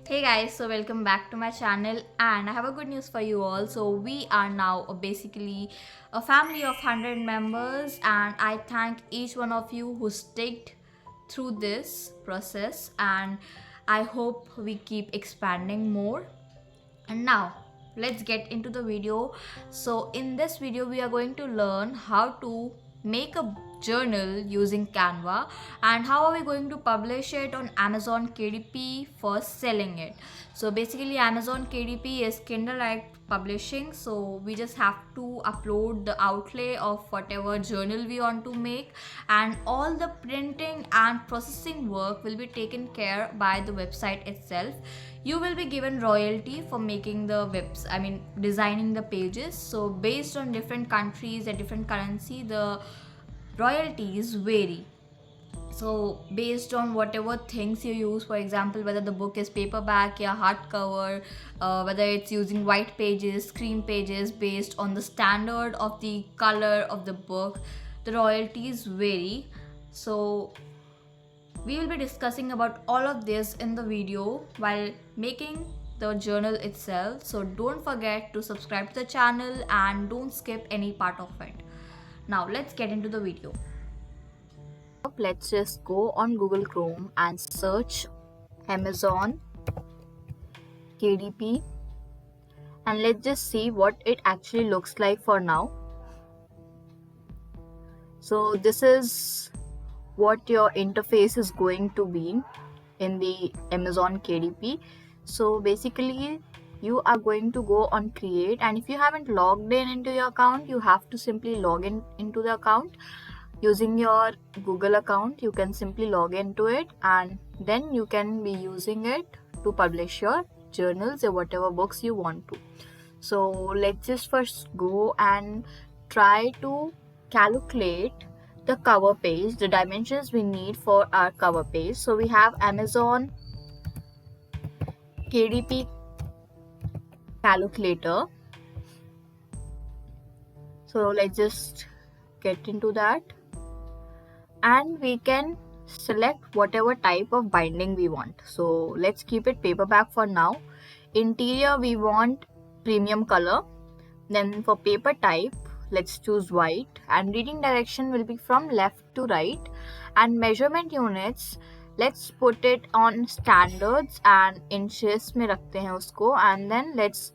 Hey guys, so welcome back to my channel, and I have a good news for you all. So we are now basically a family of 100 members, and I thank each one of you who sticked through this process, and I hope we keep expanding more. And now let's get into the video. So in this video we are going to learn how to make a journal using Canva, and how are we going to publish it on Amazon KDP for selling it. So basically Amazon KDP is Kindle like publishing, so we just have to upload the outlay of whatever journal we want to make, and all the printing and processing work will be taken care by the website itself. You will be given royalty for making the designing the pages. So based on different countries and different currency, the royalties vary. So based on whatever things you use, for example whether the book is paperback or hardcover, whether it's using white pages, screen pages, based on the standard of the color of the book, the royalties vary. So we will be discussing about all of this in the video while making the journal itself. So don't forget to subscribe to the channel and don't skip any part of it. Now let's get into the video. Let's just go on Google Chrome and search Amazon KDP, and let's just see what it actually looks like for now. So this is what your interface is going to be in the Amazon KDP. So basically you are going to go on create, and if you haven't logged in into your account, you have to simply log in into the account using your Google account. You can simply log into it, and then you can be using it to publish your journals or whatever books you want to. So let's just first go and try to calculate the cover page, the dimensions we need for our cover page. So we have Amazon KDP calculator. So let's just get into that, and we can select whatever type of binding we want. So let's keep it paperback for now. Interior we want premium color. Then for paper type, let's choose white, and reading direction will be from left to right. And measurement units, let's put it on standards and inches में रखते हैं उसको. And then let's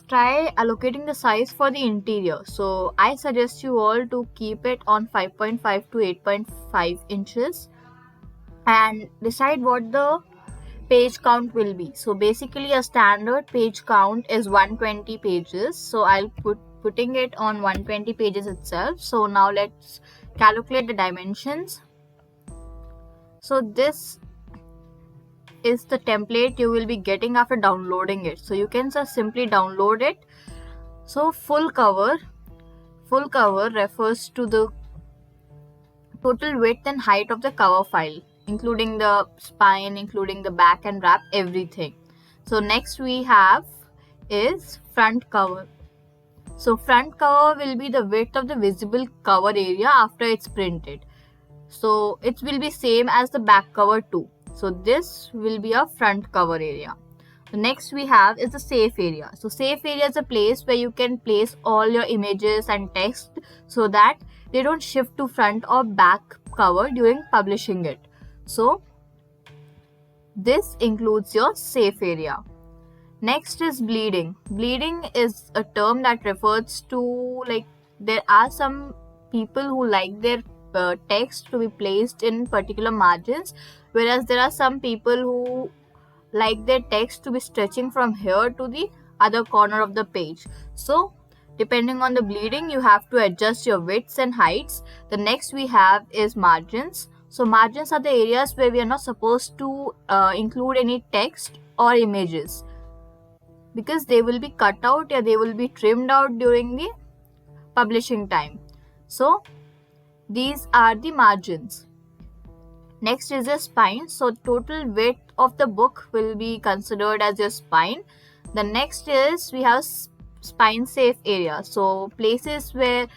try allocating the size for the interior. So I suggest you all to keep it on 5.5 to 8.5 inches, and decide what the page count will be. So basically a standard page count is 120 pages, so I'll putting it on 120 pages itself. So now let's calculate the dimensions. So this is the template you will be getting after downloading it, so you can just simply download it. So full cover refers to the total width and height of the cover file, including the spine, including the back and wrap, everything. So next we have is front cover. So front cover will be the width of the visible cover area after it's printed. So it will be same as the back cover too. So this will be a front cover area. The next we have is the safe area. So safe area is a place where you can place all your images and text so that they don't shift to front or back cover during publishing it. So this includes your safe area. Next is bleeding. Bleeding is a term that refers to, like, there are some people who like their text to be placed in particular margins, whereas there are some people who like their text to be stretching from here to the other corner of the page. So depending on the bleeding, you have to adjust your widths and heights. The next we have is margins. So margins are the areas where we are not supposed to include any text or images, because they will be cut out or they will be trimmed out during the publishing time. So these are the margins. Next is the spine. So total width of the book will be considered as your spine. The next is we have spine safe area. So places where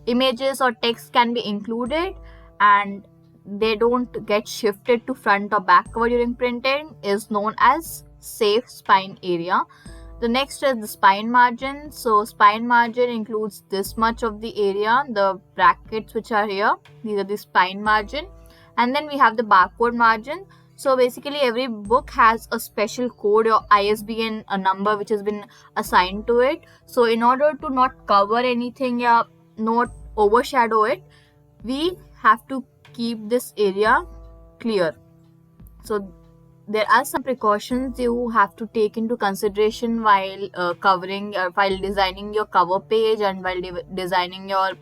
images or text can be included, and they don't get shifted to front or back cover during printing is known as safe spine area. The next is the spine margin. So spine margin includes this much of the area, the brackets which are here, these are the spine margin. And then we have the barcode margin. So basically every book has a special code or ISBN, a number which has been assigned to it. So in order to not cover anything or not overshadow it, we have to keep this area clear. So there are some precautions you have to take into consideration while covering or while designing your cover page and while designing your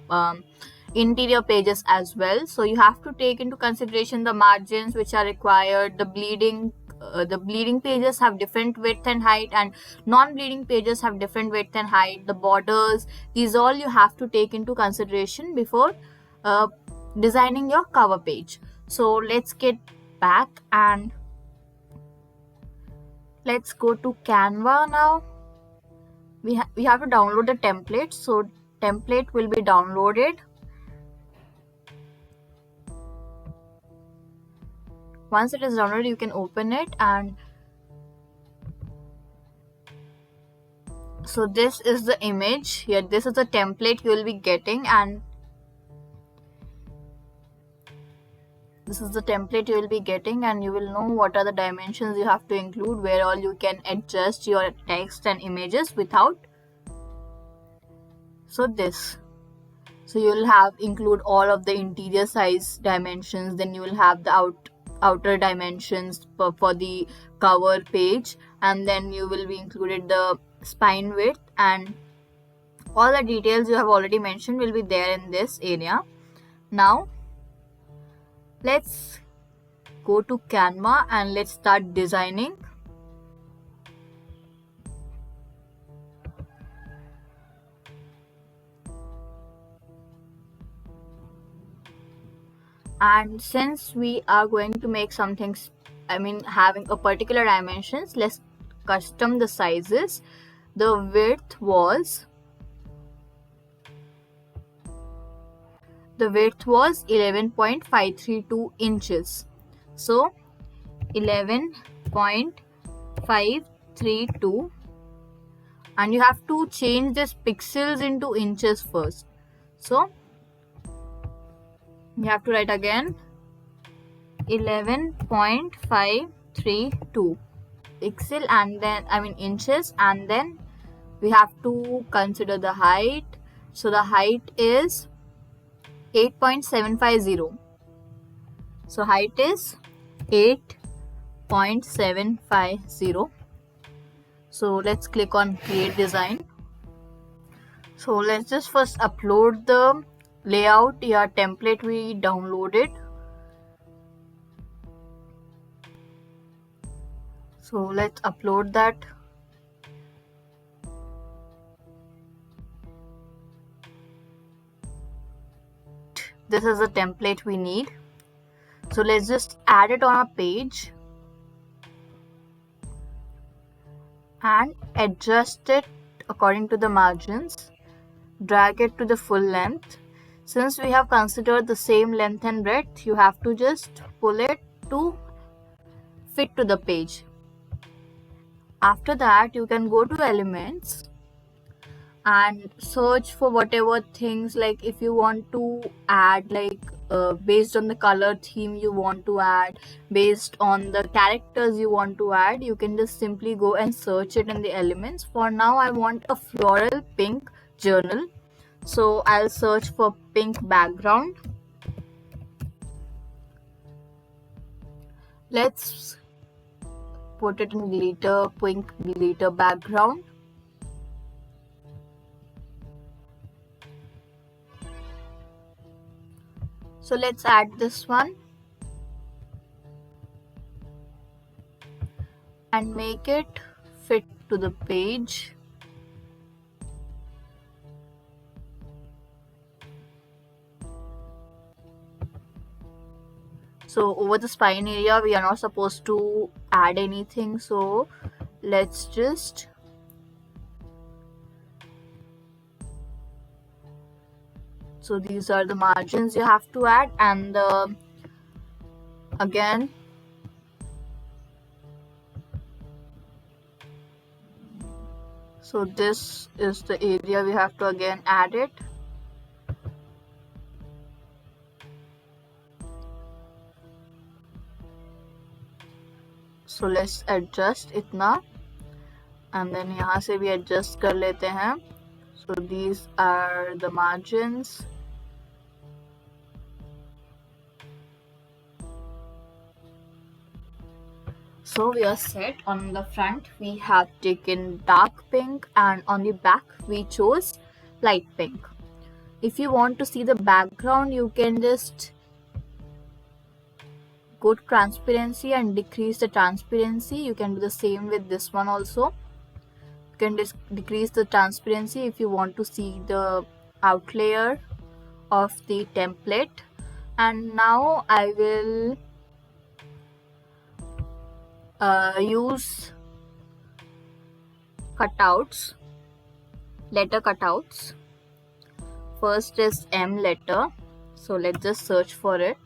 interior pages as well. So you have to take into consideration the margins which are required, the bleeding pages have different width and height, and non-bleeding pages have different width and height, the borders, these all you have to take into consideration before uh, designing your cover page. So let's get back and let's go to Canva now. We have to download the template. So template will be downloaded. Once it is downloaded, you can open it, and so this is the image here. This is the template you will be getting, and this is the template you will be getting, and you will know what are the dimensions you have to include, where all you can adjust your text and images without. So this. So you will have include all of the interior size dimensions, then you will have the outer dimensions for the cover page, and then you will be included the spine width, and all the details you have already mentioned will be there in this area. Now let's go to Canva and let's start designing. And since we are going to make something, having a particular dimensions, let's custom the sizes. The width was 11.532 inches. So 11.532, and you have to change this pixels into inches first. So you have to write again 11.532 pixel, and then inches, and then we have to consider the height. So the height is 8.750. So height is 8.750. So let's click on create design. So let's just first upload the layout template we downloaded. So let's upload that. This is the template we need. So let's just add it on our page and adjust it according to the margins. Drag it to the full length. Since we have considered the same length and breadth, you have to just pull it to fit to the page. After that, you can go to elements and search for whatever things, like if you want to add based on the color theme you want to add, based on the characters you want to add, you can just simply go and search it in the elements. For now I want a floral pink journal, so I'll search for pink background. Let's put it in glitter, pink glitter background. So let's add this one and make it fit to the page. So over the spine area we are not supposed to add anything, so let's just so these are the margins you have to add, and the again. So this is the area we have to again add it. So let's adjust इतना, and then यहाँ से भी adjust कर लेते हैं. So these are the margins. So we are set. On the front we have taken dark pink, and on the back we chose light pink. If you want to see the background, you can just go to transparency and decrease the transparency. You can do the same with this one also. You can decrease the transparency if you want to see the outlayer of the template. And now I will use cutouts, letter cutouts. First is M letter, so let's just search for it.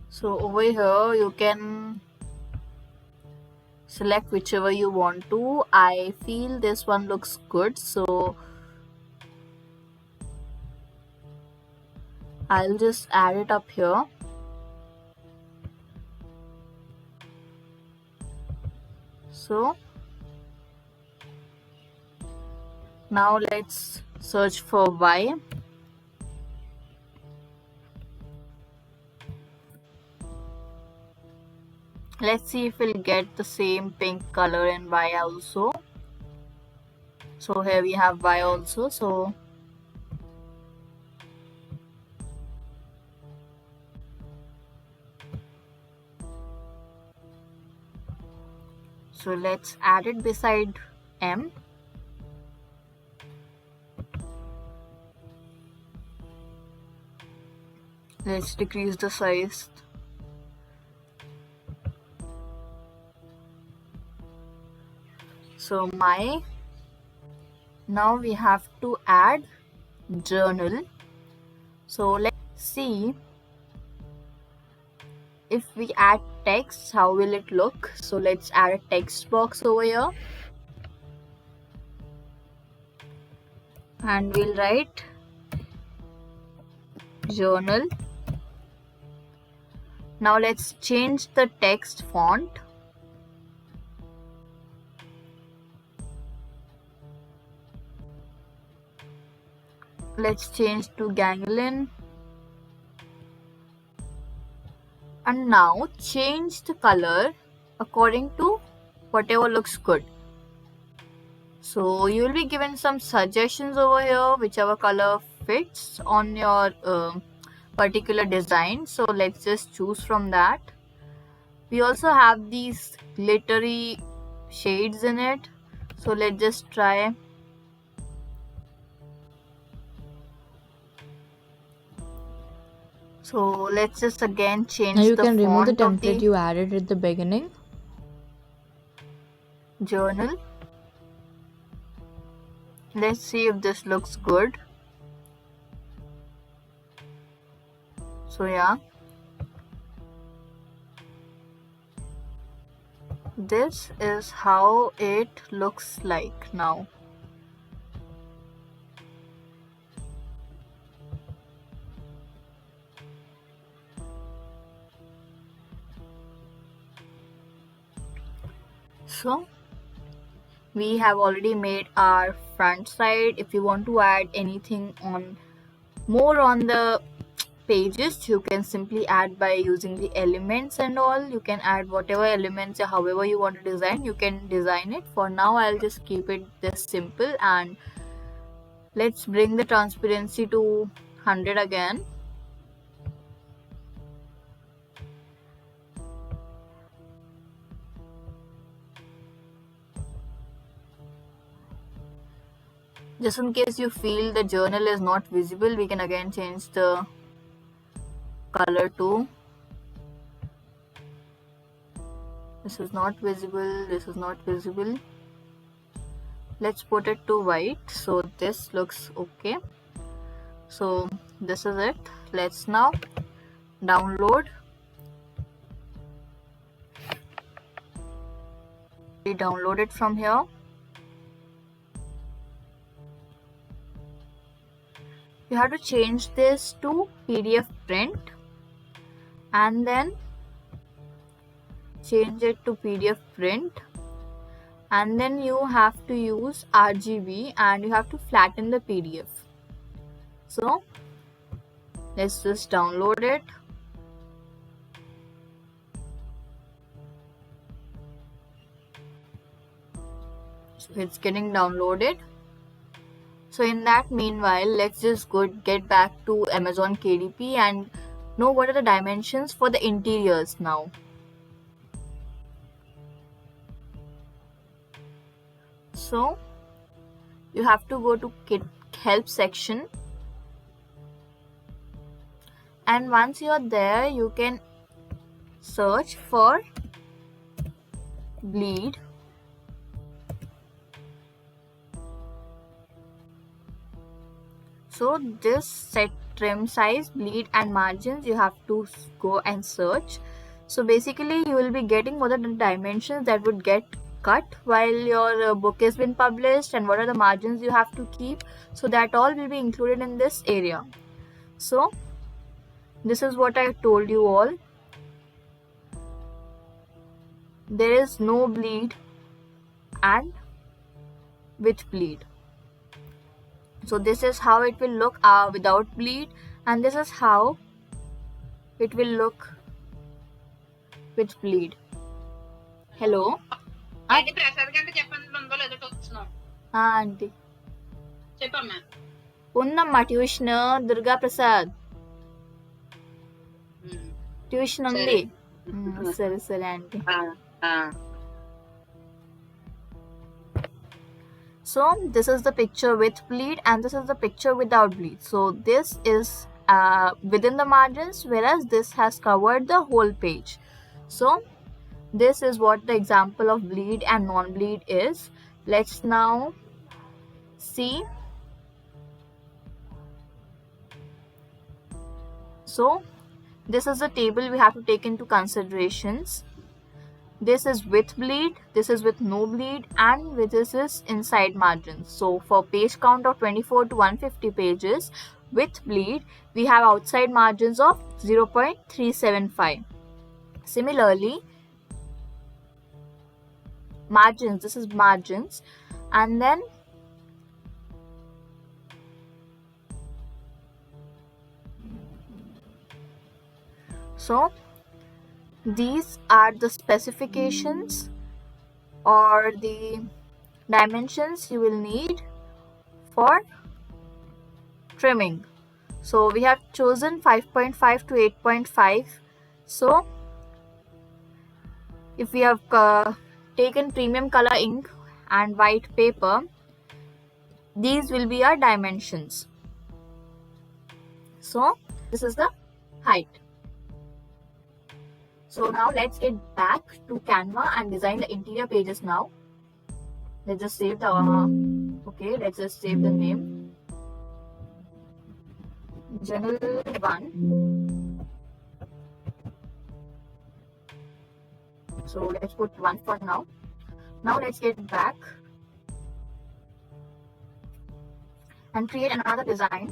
So over here you can select whichever you want to. I feel this one looks good, so I'll just add it up here. So now let's search for Y. Let's see if we'll get the same pink color in Y also. So here we have Y also. So let's add it beside M. Let's decrease the size. So now we have to add journal. So let's see if we add text, how will it look. So let's add a text box over here, and we'll write journal. Now let's change the text font. Let's change to ganglion. And now change the color according to whatever looks good. So you will be given some suggestions over here, whichever color fits on your particular design. So let's just choose from that. We also have these glittery shades in it, so let's just try. So let's just again change Now you the can remove the font of template the you added at the beginning. journal. Let's see if this looks good. So yeah, this is how it looks like now. So we have already made our front side. If you want to add anything more on the pages, you can simply add by using the elements and all. You can add whatever elements, however you want to design, you can design it. For now I'll just keep it this simple, and let's bring the transparency to 100 again. Just in case you feel the journal is not visible, we can again change the color to, this is not visible, this is not visible. Let's put it to white, so this looks okay. So this is it. Let's now download. We download it from here. You have to change this to PDF print and then change it to PDF print, and then you have to use RGB and you have to flatten the PDF. So let's just download it. So it's getting downloaded. So in that meanwhile, let's just get back to Amazon KDP and know what are the dimensions for the interiors now. So you have to go to kit help section, and once you are there, you can search for bleed. So this set trim size, bleed and margins, you have to go and search. So basically you will be getting what are the dimensions that would get cut while your book has been published, and what are the margins you have to keep. So that all will be included in this area. So this is what I told you all. There is no bleed and with bleed. So this is how it will look without bleed, and this is how it will look with bleed. Hello. ఏంటి ప్రసాద్ గంట చెప్పండి ఉందో లేదో చూస్తున్నాం aunty చెప్పమ్మా ఉందమ్మా tuition Durga Prasad tuition ఉంది. సరే సరే aunty. So this is the picture with bleed and this is the picture without bleed. So this is within the margins, whereas this has covered the whole page. So this is what the example of bleed and non-bleed is. Let's now see. So this is the table we have to take into considerations. This is with bleed, this is with no bleed, and this is inside margins. So for page count of 24 to 150 pages with bleed, we have outside margins of 0.375. Similarly, margins, this is margins, and then so these are the specifications or the dimensions you will need for trimming. So we have chosen 5.5 to 8.5. So if we have taken premium color ink and white paper, these will be our dimensions. So this is the height. So now let's get back to Canva and design the interior pages now. Let's just save the okay, let's just save the name. Journal 1. So let's put 1 for now. Now let's get back and create another design.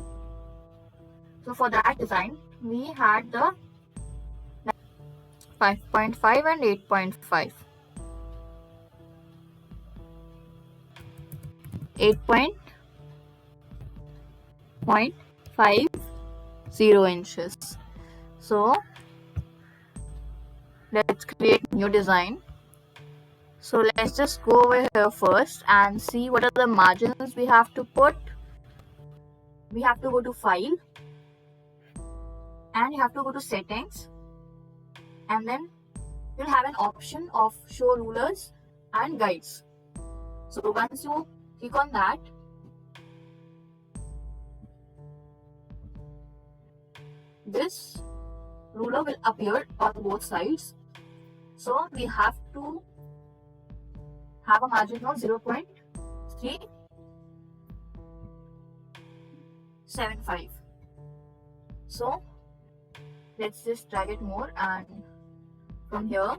So for that design, we had the 5.5 and 8.5. 8.50 inches. So let's create new design. So let's just go over here first and see what are the margins we have to put. We have to go to file and you have to go to settings, and then you'll have an option of show rulers and guides. So once you click on that, this ruler will appear on both sides. So we have to have a margin of 0.375. So let's just drag it more, and from here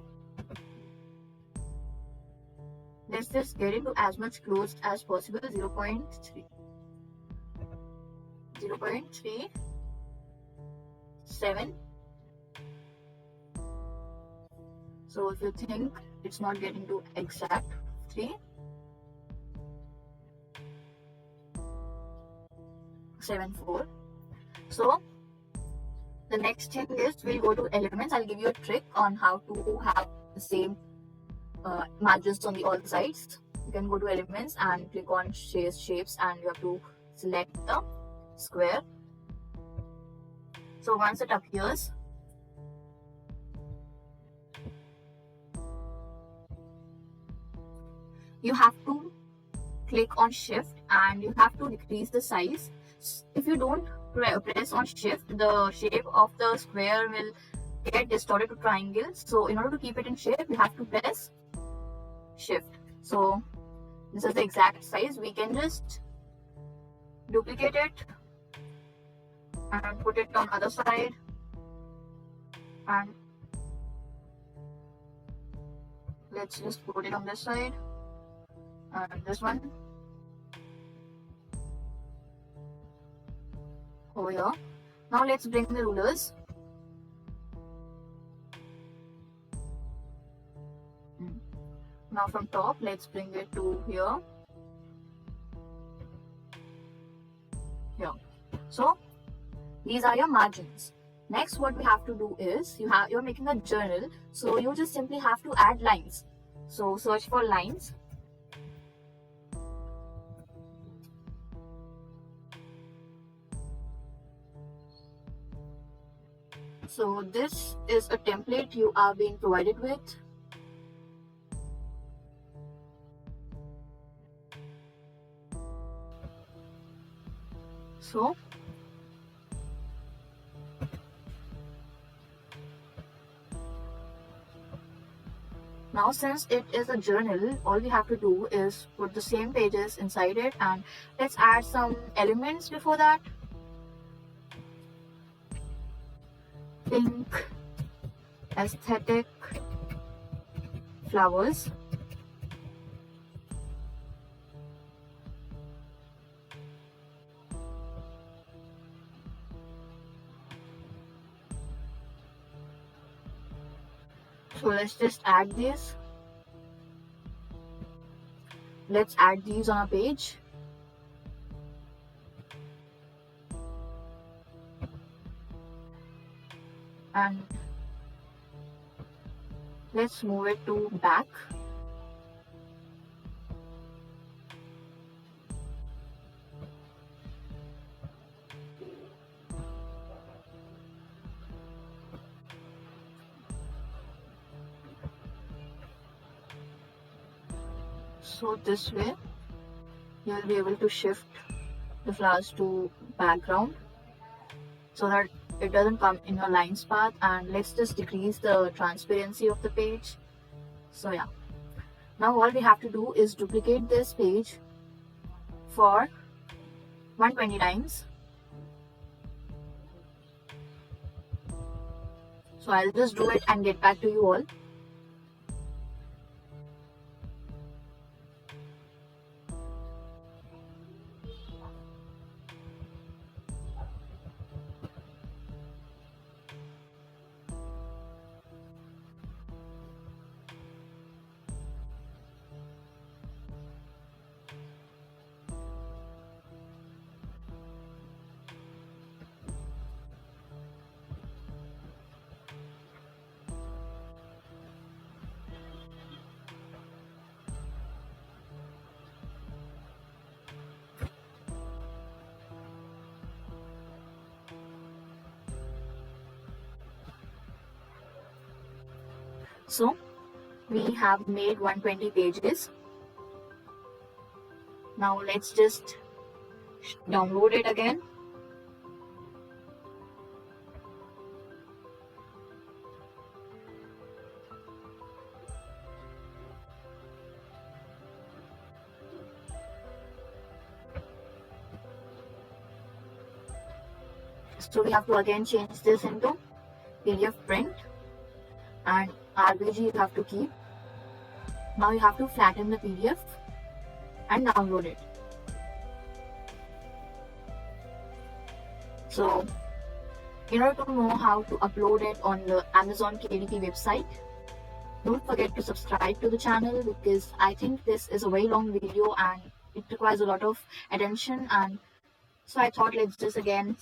let's just get it to as much closed as possible, 0.3, 0.37. So if you think it's not getting to exact 374, so the next thing is we'll go to elements. I'll give you a trick on how to have the same margins on the all sides. You can go to elements and click on shapes, and you have to select the square. So once it appears, you have to click on shift and you have to decrease the size. If you don't press on shift, the shape of the square will get distorted to triangles. So in order to keep it in shape, you have to press shift. So this is the exact size. We can just duplicate it and put it on other side, and let's just put it on this side and this one over here. Now let's bring the rulers. Now from top, let's bring it to here. So these are your margins. Next, what we have to do is you're making a journal, so you just simply have to add lines. So search for lines. So this is a template you are being provided with. So now since it is a journal, all we have to do is put the same pages inside it, and let's add some elements before that. Pink, aesthetic, flowers. So let's just add these. Let's add these on a page. And let's move it to back. So this way you'll be able to shift the flowers to background so that it doesn't come in your lines path. And let's just decrease the transparency of the page. So yeah, now all we have to do is duplicate this page for 120 times. So I'll just do it and get back to you all. So we have made 120 pages. Now let's just download it again. So we have to again change this into PDF print, and RBG you have to keep. Now you have to flatten the PDF and download it. So in order to know how to upload it on the Amazon KDP website, don't forget to subscribe to the channel, because I think this is a very long video and it requires a lot of attention, and so I thought let's just again